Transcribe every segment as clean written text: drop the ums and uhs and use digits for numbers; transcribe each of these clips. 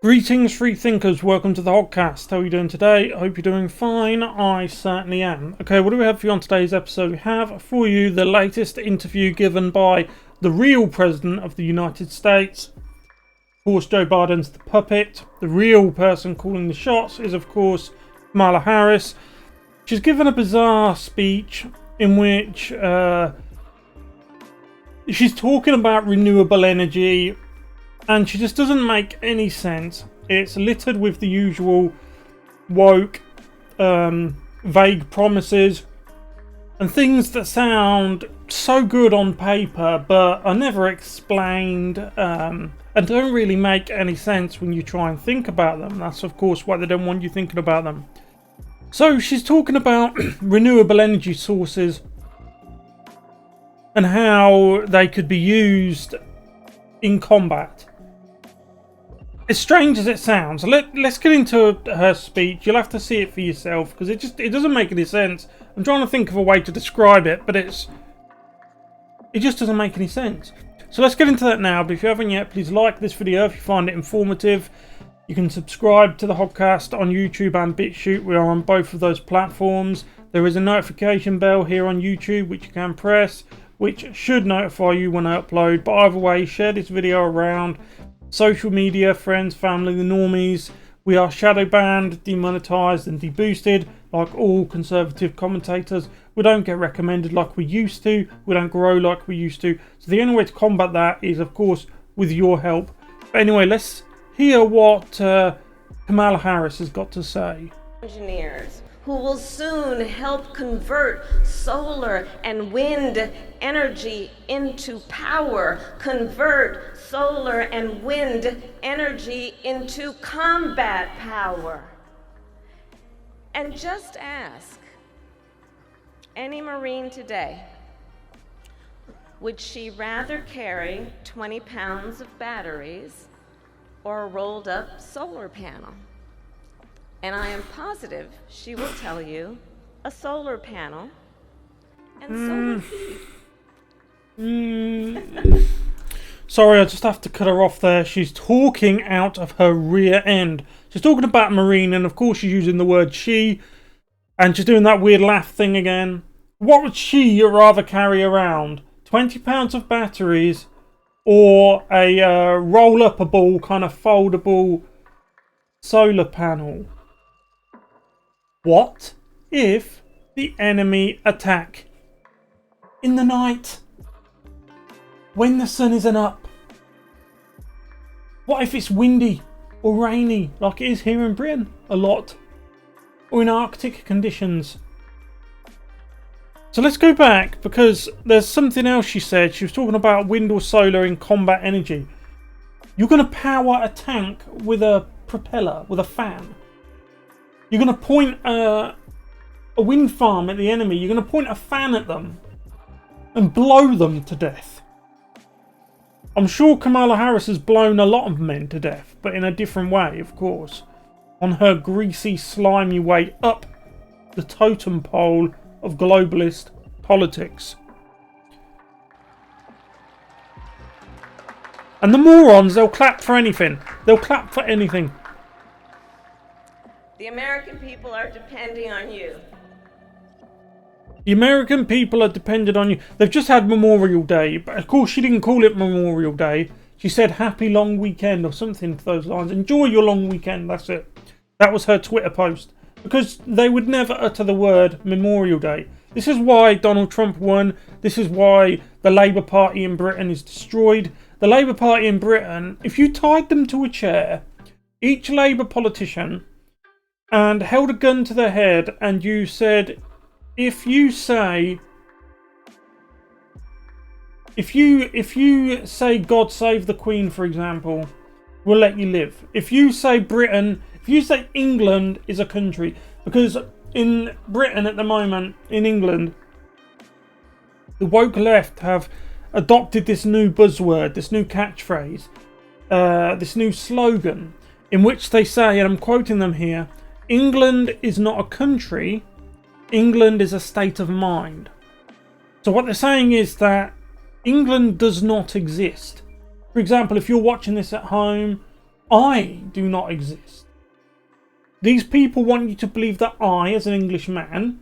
Greetings, free thinkers. Welcome to the Hoggcast. How are you doing today? I hope you're doing fine. I certainly am. Okay, what do we have for you on today's episode? We have for you the latest interview given by the real President of the United States. Of course, Joe Biden's the puppet. The real person calling the shots is, of course, Kamala Harris. She's given a bizarre speech in which she's talking about renewable energy, and she just doesn't make any sense. It's littered with the usual woke, vague promises and things that sound so good on paper but are never explained and don't really make any sense when you try and think about them. That's of course why they don't want you thinking about them. So she's talking about renewable energy sources and how they could be used in combat. As strange as it sounds, let's get into her speech. You'll have to see it for yourself because it doesn't make any sense. I'm trying to think of a way to describe it, but it just doesn't make any sense. So let's get into that now. But if you haven't yet, please like this video if you find it informative. You can subscribe to the Hoggcast on YouTube and BitChute. We are on both of those platforms. There is a notification bell here on YouTube which you can press, which should notify you when I upload. But either way, share this video around social media, friends, family, the normies. We are shadow banned, demonetized and deboosted like all conservative commentators. We don't get recommended like we used to. We don't grow like we used to. So the only way to combat that is, of course, with your help. But anyway, let's hear what Kamala Harris has got to say. Engineers who will soon help convert solar and wind energy into power, convert solar and wind energy into combat power. And just ask any Marine today, would she rather carry 20 pounds of batteries or a rolled up solar panel? And I am positive she will tell you a solar panel and solar heat. Sorry, I just have to cut her off there. She's talking out of her rear end. She's talking about Marine, and of course she's using the word she, and she's doing that weird laugh thing again. What would she rather carry around? 20 pounds of batteries or a roll-upable, kind of foldable solar panel? What if the enemy attack in the night when the sun isn't up? What if it's windy or rainy like it is here in Britain a lot, or in Arctic conditions? So let's go back because there's something else she said. She was talking about wind or solar in combat energy. You're going to power a tank with a propeller, with a fan. You're going to point a wind farm at the enemy. You're going to point a fan at them and blow them to death. I'm sure Kamala Harris has blown a lot of men to death, but in a different way, of course. On her greasy, slimy way up the totem pole of globalist politics. And the morons, they'll clap for anything. They'll clap for anything. The American people are depending on you. The American people are dependent on you. They've just had Memorial Day, but of course she didn't call it Memorial Day. She said happy long weekend or something to those lines. Enjoy your long weekend, that's it. That was her Twitter post. Because they would never utter the word Memorial Day. This is why Donald Trump won. This is why the Labour Party in Britain is destroyed. The Labour Party in Britain, if you tied them to a chair, each Labour politician, and held a gun to their head and you said, if you say God save the Queen, for example, we'll let you live. If you say Britain, if you say England is a country, because in Britain at the moment, in England, the woke left have adopted this new buzzword, this new catchphrase, this new slogan, in which they say, and I'm quoting them here, England is not a country, England is a state of mind. So what they're saying is that England does not exist. For example, if you're watching this at home I do not exist. These people want you to believe that I, as an English man,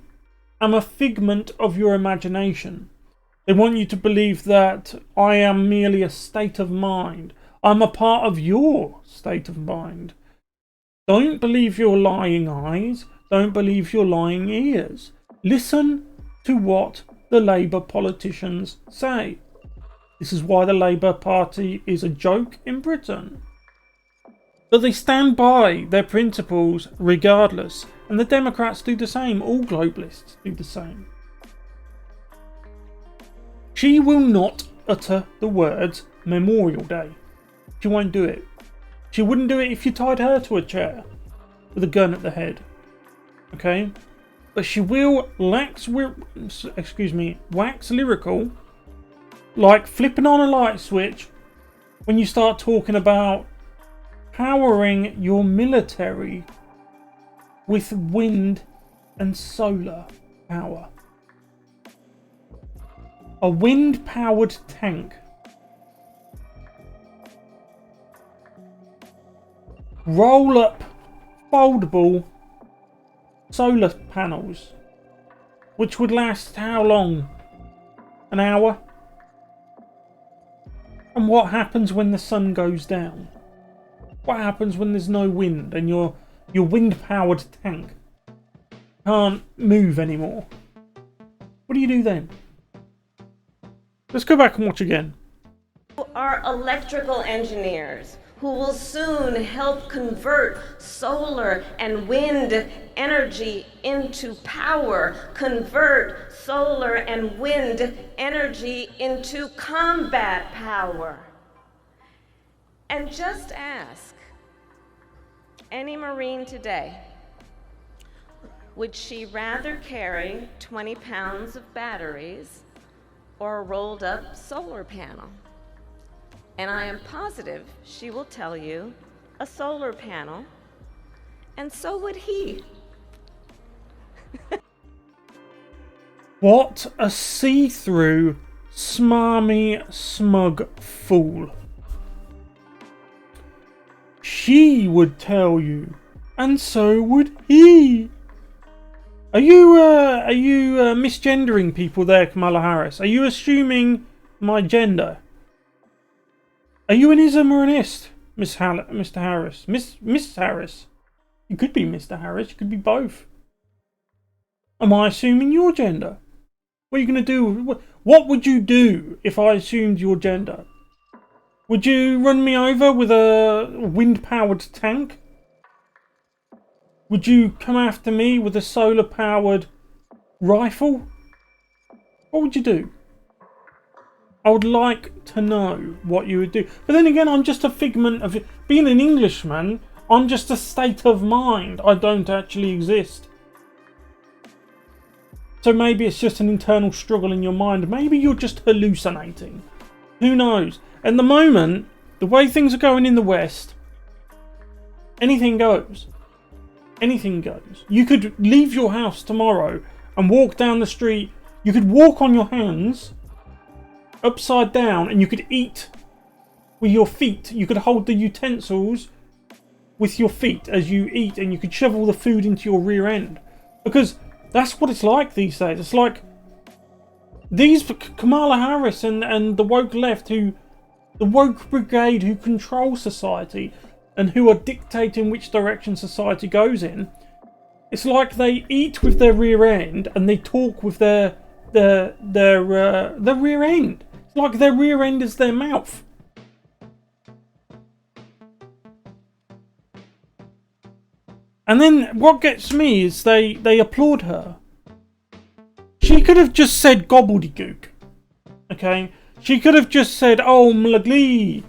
am a figment of your imagination. They want you to believe that I am merely a state of mind. I'm a part of your state of mind. Don't believe your lying eyes. Don't believe your lying ears. Listen to what the Labour politicians say. This is why the Labour Party is a joke in Britain. But they stand by their principles regardless. And the Democrats do the same. All globalists do the same. She will not utter the words Memorial Day. She won't do it. She wouldn't do it if you tied her to a chair with a gun at the head. Okay? But she will wax lyrical, like flipping on a light switch when you start talking about powering your military with wind and solar power. A wind-powered tank. Roll-up, foldable solar panels, which would last how long? An hour? And what happens when the sun goes down? What happens when there's no wind and your wind-powered tank can't move anymore? What do you do then? Let's go back and watch again. Are electrical engineers who will soon help convert solar and wind energy into power, convert solar and wind energy into combat power. And just ask any Marine today, would she rather carry 20 pounds of batteries or a rolled up solar panel? And I am positive she will tell you a solar panel, and so would he. What a see-through, smarmy, smug fool. She would tell you, and so would he. Are you misgendering people there, Kamala Harris? Are you assuming my gender? Are you an ism or an ist, Mr. Harris? Miss Harris? You could be Mr. Harris. You could be both. Am I assuming your gender? What are you going to do? What would you do if I assumed your gender? Would you run me over with a wind-powered tank? Would you come after me with a solar-powered rifle? What would you do? I would like to know what you would do. But then again, I'm just a figment of it. Being an Englishman, I'm just a state of mind. I don't actually exist. So maybe it's just an internal struggle in your mind. Maybe you're just hallucinating. Who knows? At the moment, the way things are going in the West, anything goes. Anything goes. You could leave your house tomorrow and walk down the street. You could walk on your hands upside down and you could eat with your feet. You could hold the utensils with your feet as you eat, and you could shovel the food into your rear end. Because that's what it's like these days. It's like these Kamala Harris and the woke left, the woke brigade who control society and who are dictating which direction society goes in. It's like they eat with their rear end and they talk with their rear end. It's like their rear end is their mouth. And then what gets me is they applaud her. She could have just said gobbledygook. Okay? She could have just said, oh, mlaglee,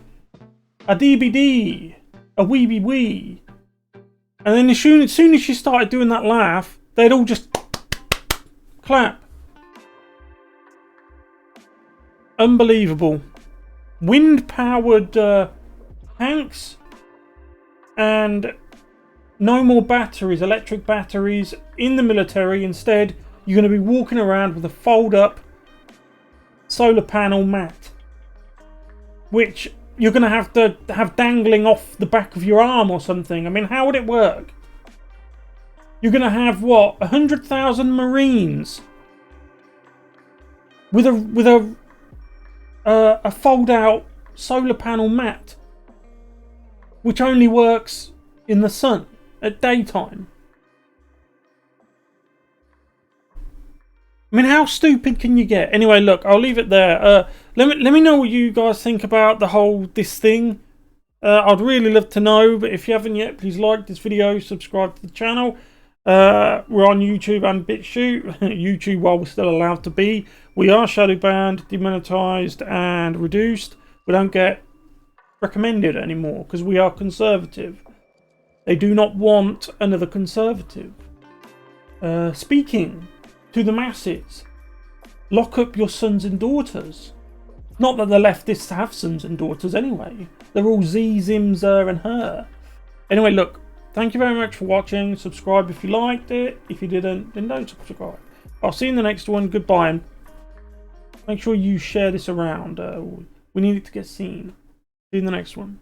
a dbd, a weeby wee. And then as soon as she started doing that laugh, they'd all just clap. Unbelievable. Wind-powered tanks and no more batteries, electric batteries in the military. Instead, you're going to be walking around with a fold-up solar panel mat, which you're going to have dangling off the back of your arm or something. I mean, how would it work? You're going to have, what, 100,000 Marines with a fold-out solar panel mat, which only works in the sun at daytime. I mean, how stupid can you get? Anyway, look, I'll leave it there. Let me know what you guys think about this thing. I'd really love to know, but if you haven't yet, please like this video, subscribe to the channel. We're on YouTube and BitChute. YouTube, while we're still allowed to be. We are shadow banned, demonetized, and reduced. We don't get recommended anymore because we are conservative. They do not want another conservative. Speaking to the masses, lock up your sons and daughters. Not that the leftists have sons and daughters anyway. They're all Z, Zim, Zer, and Her. Anyway, look, thank you very much for watching. Subscribe if you liked it. If you didn't, then don't subscribe. I'll see you in the next one. Goodbye, and make sure you share this around. We need it to get seen. See you in the next one.